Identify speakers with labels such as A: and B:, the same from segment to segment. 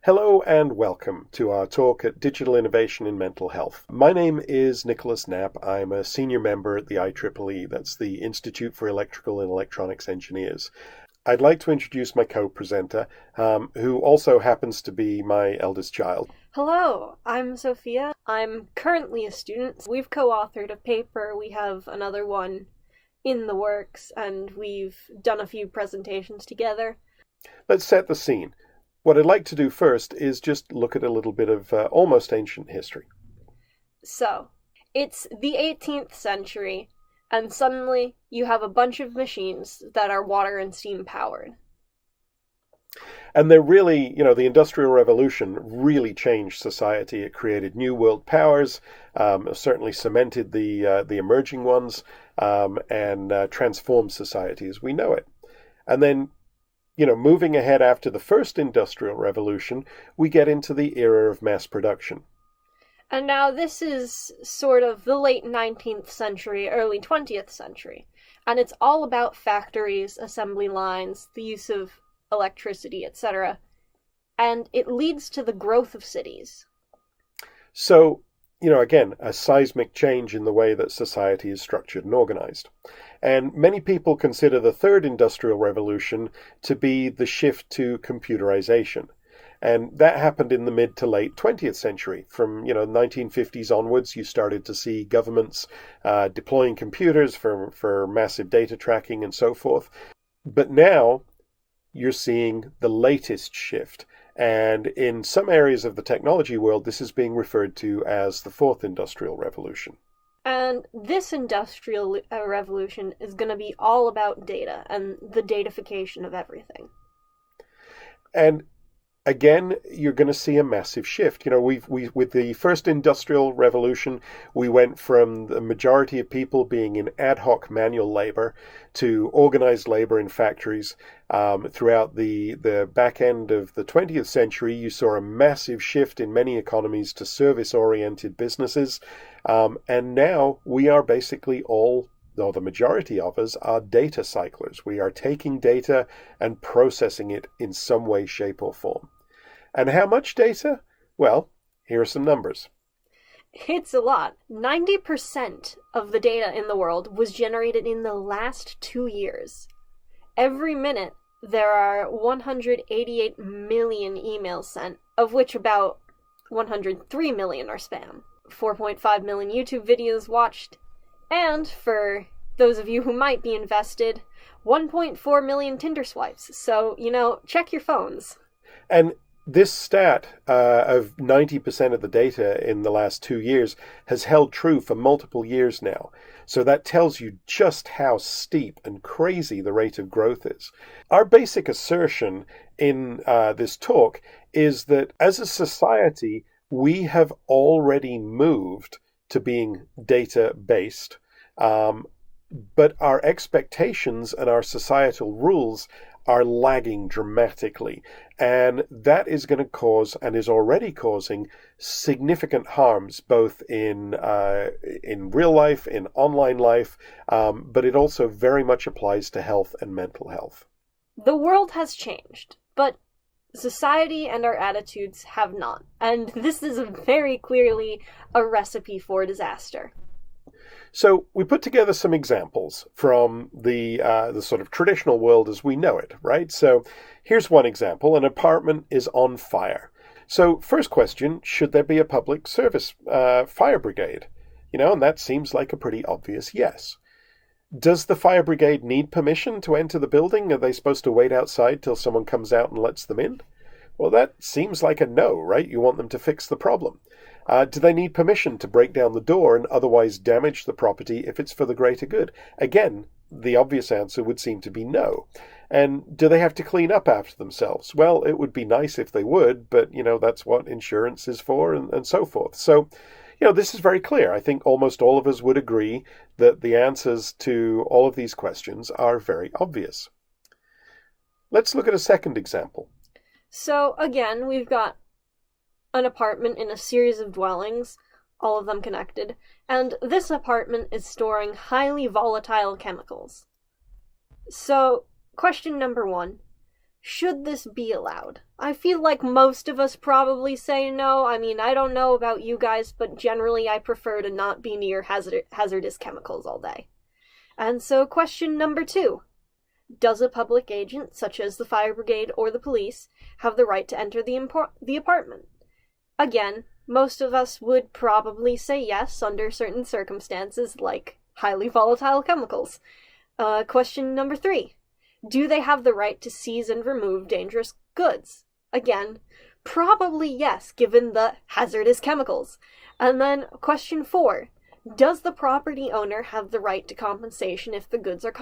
A: Hello and welcome to our talk at Digital Innovation in Mental Health. My name is Nicholas Knapp. I'm a senior member at the IEEE, that's the Institute for Electrical and Electronics Engineers. I'd like to introduce my co-presenter, who also happens to be my eldest child.
B: Hello, I'm Sophia. I'm currently a student. We've co-authored a paper. We have another one in the works, and we've done a few presentations together.
A: Let's set the scene. What I'd like to do first is just look at a little bit of almost ancient history.
B: So, it's the 18th century, and suddenly you have a bunch of machines that are water and steam powered.
A: And they're really, the Industrial Revolution really changed society. It created new world powers, certainly cemented the emerging ones, and transformed society as we know it. And then moving ahead after the first Industrial Revolution, we get into the era of mass production.
B: And now this is sort of the late 19th century, early 20th century. And it's all about factories, assembly lines, the use of electricity, etc. And it leads to the growth of cities.
A: So, again, a seismic change in the way that society is structured and organized. And many people consider the third industrial revolution to be the shift to computerization. And that happened in the mid to late 20th century. From, 1950s onwards, you started to see governments deploying computers for massive data tracking and so forth. But now you're seeing the latest shift. And in some areas of the technology world, this is being referred to as the fourth industrial revolution.
B: And this industrial revolution is going to be all about data and the datafication of everything.
A: And again, you're going to see a massive shift. We with the first industrial revolution, we went from the majority of people being in ad hoc manual labor to organized labor in factories. Throughout the back end of the 20th century, you saw a massive shift in many economies to service-oriented businesses. And now we are basically the majority of us are data cyclers. We are taking data and processing it in some way, shape, or form. And how much data? Well, here are some numbers.
B: It's a lot. 90% of the data in the world was generated in the last 2 years. Every minute, there are 188 million emails sent, of which about 103 million are spam. 4.5 million YouTube videos watched, and for those of you who might be invested, 1.4 million Tinder swipes. So, check your phones.
A: And this stat of 90% of the data in the last 2 years has held true for multiple years now. So that tells you just how steep and crazy the rate of growth is. Our basic assertion in this talk is that as a society, we have already moved to being data-based, but our expectations and our societal rules are lagging dramatically. And that is going to cause, and is already causing, significant harms, both in real life, in online life, but it also very much applies to health and mental health.
B: The world has changed, but society and our attitudes have not. And this is very clearly a recipe for disaster.
A: So we put together some examples from the sort of traditional world as we know it, right? So here's one example. An apartment is on fire. So first question, should there be a public service fire brigade? And that seems like a pretty obvious yes. Does the fire brigade need permission to enter the building? Are they supposed to wait outside till someone comes out and lets them in? Well, that seems like a no, right? You want them to fix the problem. Do they need permission to break down the door and otherwise damage the property if it's for the greater good? Again, the obvious answer would seem to be no. And do they have to clean up after themselves? Well, it would be nice if they would, but, that's what insurance is for and so forth. So, this is very clear. I think almost all of us would agree that the answers to all of these questions are very obvious. Let's look at a second example.
B: So, again, we've got an apartment in a series of dwellings, all of them connected, and this apartment is storing highly volatile chemicals. So, question number 1. Should this be allowed? I feel like most of us probably say no. I mean, I don't know about you guys, but generally I prefer to not be near hazardous chemicals all day. And so question number 2. Does a public agent, such as the fire brigade or the police, have the right to enter the apartment? Again, most of us would probably say yes under certain circumstances, like highly volatile chemicals. Question number 3. Do they have the right to seize and remove dangerous goods? Again, probably yes, given the hazardous chemicals. And then question 4. Does the property owner have the right to compensation if the goods are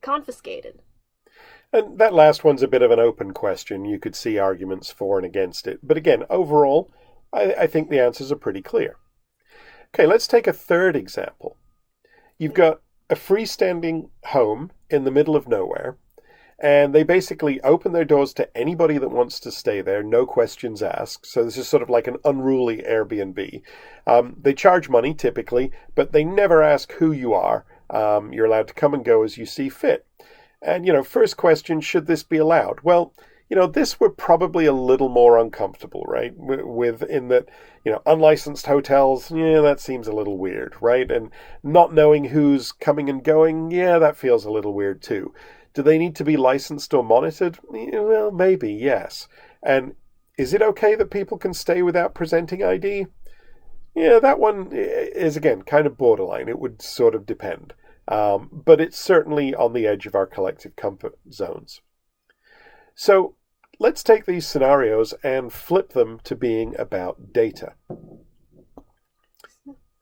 B: confiscated?
A: And that last one's a bit of an open question. You could see arguments for and against it. But again, overall, I think the answers are pretty clear. Okay, let's take a third example. You've got a freestanding home in the middle of nowhere, and they basically open their doors to anybody that wants to stay there, no questions asked. So this is sort of like an unruly Airbnb. They charge money, typically, but they never ask who you are. You're allowed to come and go as you see fit. And, first question, should this be allowed? Well, this we're probably a little more uncomfortable, right? With in that, unlicensed hotels, that seems a little weird, right? And not knowing who's coming and going, that feels a little weird too. Do they need to be licensed or monitored? Well, maybe, yes. And is it okay that people can stay without presenting ID? That one is, again, kind of borderline. It would sort of depend. But it's certainly on the edge of our collective comfort zones. So let's take these scenarios and flip them to being about data.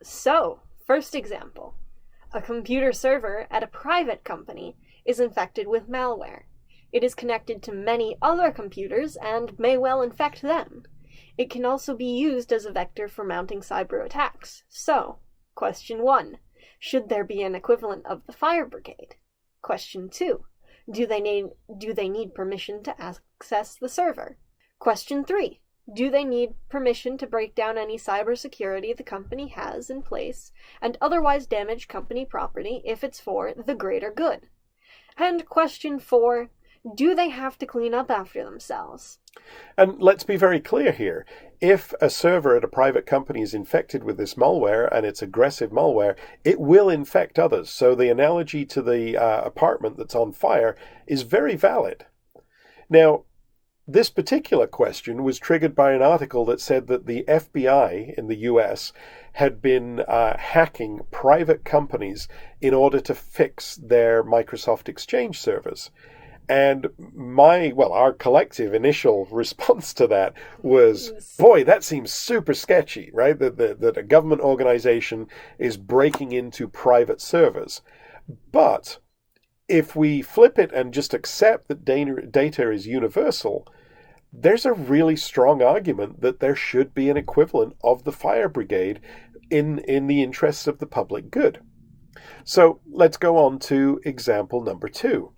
B: So, first example. A computer server at a private company is infected with malware. It is connected to many other computers and may well infect them. It can also be used as a vector for mounting cyber attacks. So, question 1. Should there be an equivalent of the fire brigade? Question 2. Do they need permission to access the server? Question 3. Do they need permission to break down any cybersecurity the company has in place and otherwise damage company property if it's for the greater good? And question 4. Do they have to clean up after themselves?
A: And let's be very clear here. If a server at a private company is infected with this malware, and it's aggressive malware, it will infect others. So the analogy to the apartment that's on fire is very valid. Now, this particular question was triggered by an article that said that the FBI in the US had been hacking private companies in order to fix their Microsoft Exchange servers. And our collective initial response to that was, boy, that seems super sketchy, right? That a government organization is breaking into private servers. But if we flip it and just accept that data is universal, there's a really strong argument that there should be an equivalent of the fire brigade in the interests of the public good. So let's go on to example number 2.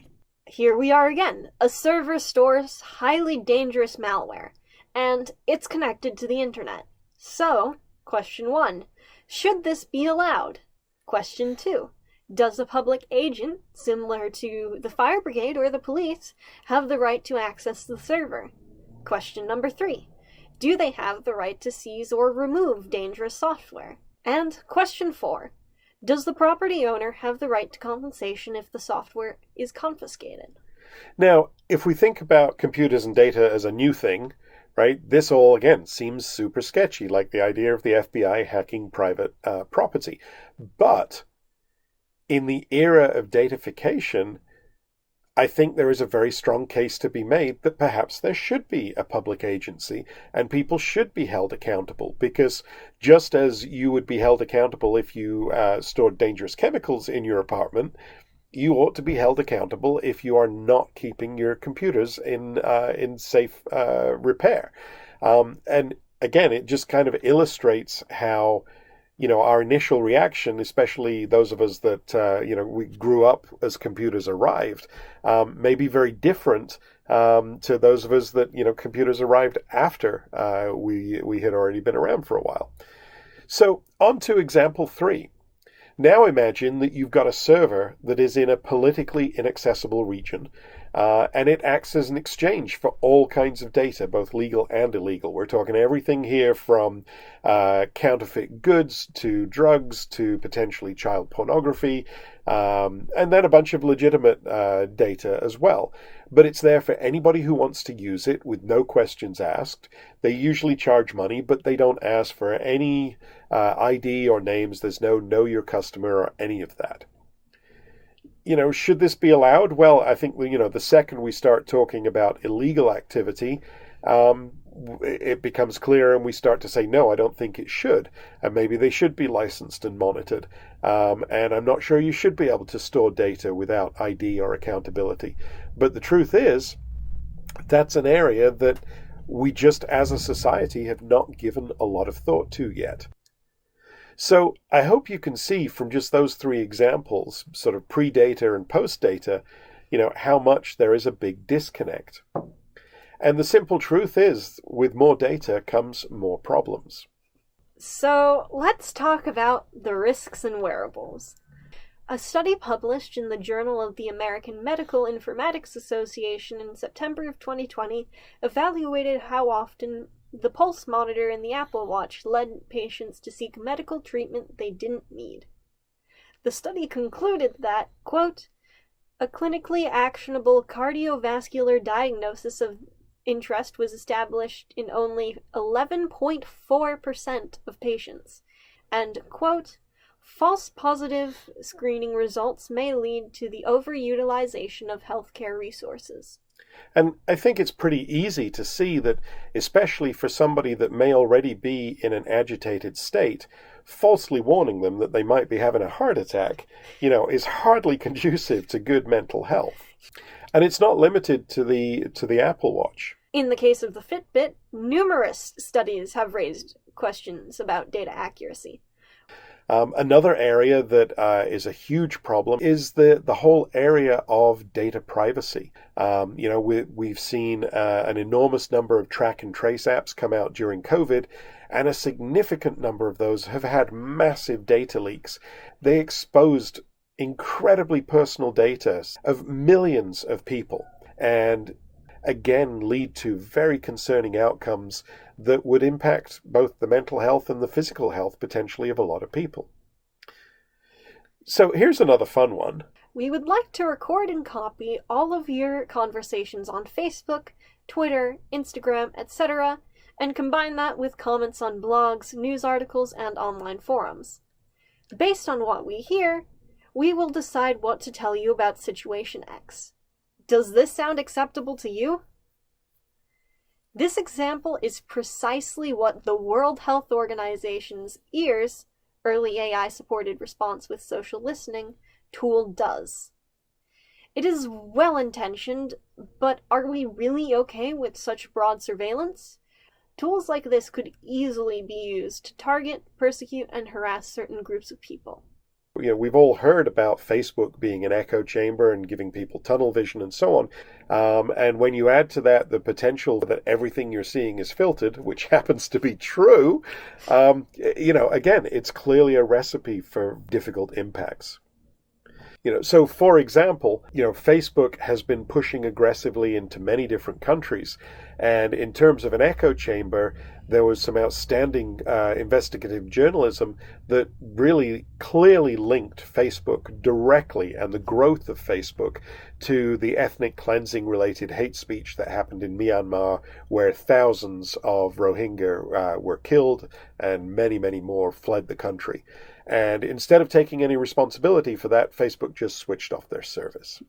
B: Here we are again. A server stores highly dangerous malware, and it's connected to the internet. So, question 1. Should this be allowed? Question 2. Does a public agent, similar to the fire brigade or the police, have the right to access the server? Question number 3. Do they have the right to seize or remove dangerous software? And question 4. Does the property owner have the right to compensation if the software is confiscated?
A: Now, if we think about computers and data as a new thing, right, this all, again, seems super sketchy, like the idea of the FBI hacking private property. But in the era of datafication, I think there is a very strong case to be made that perhaps there should be a public agency and people should be held accountable, because just as you would be held accountable if you stored dangerous chemicals in your apartment, you ought to be held accountable if you are not keeping your computers in safe repair. And again, it just kind of illustrates how our initial reaction, especially those of us that, we grew up as computers arrived, may be very different to those of us that, computers arrived after we had already been around for a while. So on to example 3. Now imagine that you've got a server that is in a politically inaccessible region, And it acts as an exchange for all kinds of data, both legal and illegal. We're talking everything here from counterfeit goods to drugs to potentially child pornography, and then a bunch of legitimate data as well. But it's there for anybody who wants to use it with no questions asked. They usually charge money, but they don't ask for any ID or names. There's no know your customer or any of that. Should this be allowed? Well, I think, the second we start talking about illegal activity, it becomes clear and we start to say, no, I don't think it should. And maybe they should be licensed and monitored. And I'm not sure you should be able to store data without ID or accountability. But the truth is, that's an area that we just as a society have not given a lot of thought to yet. So I hope you can see from just those three examples, sort of pre-data and post-data, how much there is a big disconnect. And the simple truth is, with more data comes more problems.
B: So let's talk about the risks in wearables. A study published in the Journal of the American Medical Informatics Association in September of 2020 evaluated how often the pulse monitor in the Apple Watch led patients to seek medical treatment they didn't need. The study concluded that, quote, a clinically actionable cardiovascular diagnosis of interest was established in only 11.4% of patients, and, quote, false positive screening results may lead to the overutilization of healthcare resources.
A: And I think it's pretty easy to see that, especially for somebody that may already be in an agitated state, falsely warning them that they might be having a heart attack, is hardly conducive to good mental health. And it's not limited to the Apple Watch.
B: In the case of the Fitbit, numerous studies have raised questions about data accuracy.
A: Another area that is a huge problem is the whole area of data privacy. We've seen an enormous number of track and trace apps come out during COVID, and a significant number of those have had massive data leaks. They exposed incredibly personal data of millions of people, and again lead to very concerning outcomes that would impact both the mental health and the physical health potentially of a lot of people. So here's another fun one.
B: We would like to record and copy all of your conversations on Facebook, Twitter, Instagram, etc., and combine that with comments on blogs, news articles, and online forums. Based on what we hear, we will decide what to tell you about Situation X. Does this sound acceptable to you? This example is precisely what the World Health Organization's EARS, Early AI-Supported Response with Social Listening, tool does. It is well-intentioned, but are we really okay with such broad surveillance? Tools like this could easily be used to target, persecute, and harass certain groups of people.
A: We've all heard about Facebook being an echo chamber and giving people tunnel vision and so on. And when you add to that the potential that everything you're seeing is filtered, which happens to be true, again, it's clearly a recipe for difficult impacts. So for example, Facebook has been pushing aggressively into many different countries. And in terms of an echo chamber, there was some outstanding investigative journalism that really clearly linked Facebook directly and the growth of Facebook to the ethnic cleansing related hate speech that happened in Myanmar, where thousands of Rohingya were killed and many, many more fled the country. And instead of taking any responsibility for that, Facebook just switched off their service.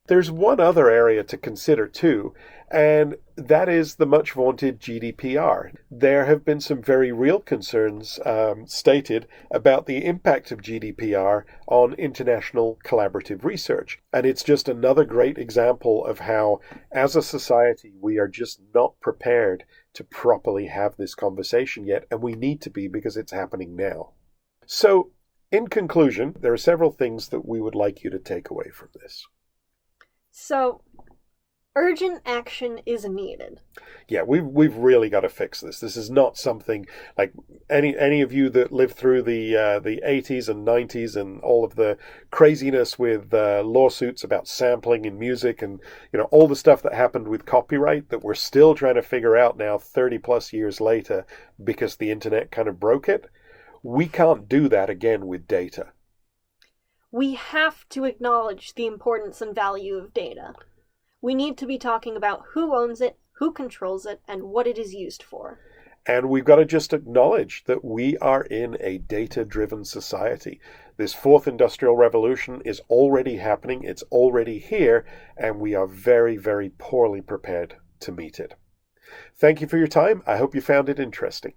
A: There's one other area to consider too, and that is the much vaunted GDPR. There have been some very real concerns stated about the impact of GDPR on international collaborative research. And it's just another great example of how, as a society, we are just not prepared to properly have this conversation yet, and we need to be because it's happening now. So, in conclusion, there are several things that we would like you to take away from this.
B: So, Urgent action is needed.
A: Yeah, we've really got to fix this. This is not something like any of you that lived through the 80s and 90s and all of the craziness with lawsuits about sampling in music and all the stuff that happened with copyright that we're still trying to figure out now 30 plus years later because the internet kind of broke it. We can't do that again with data.
B: We have to acknowledge the importance and value of data. We need to be talking about who owns it, who controls it, and what it is used for.
A: And we've got to just acknowledge that we are in a data-driven society. This fourth industrial revolution is already happening, it's already here, and we are very, very poorly prepared to meet it. Thank you for your time. I hope you found it interesting.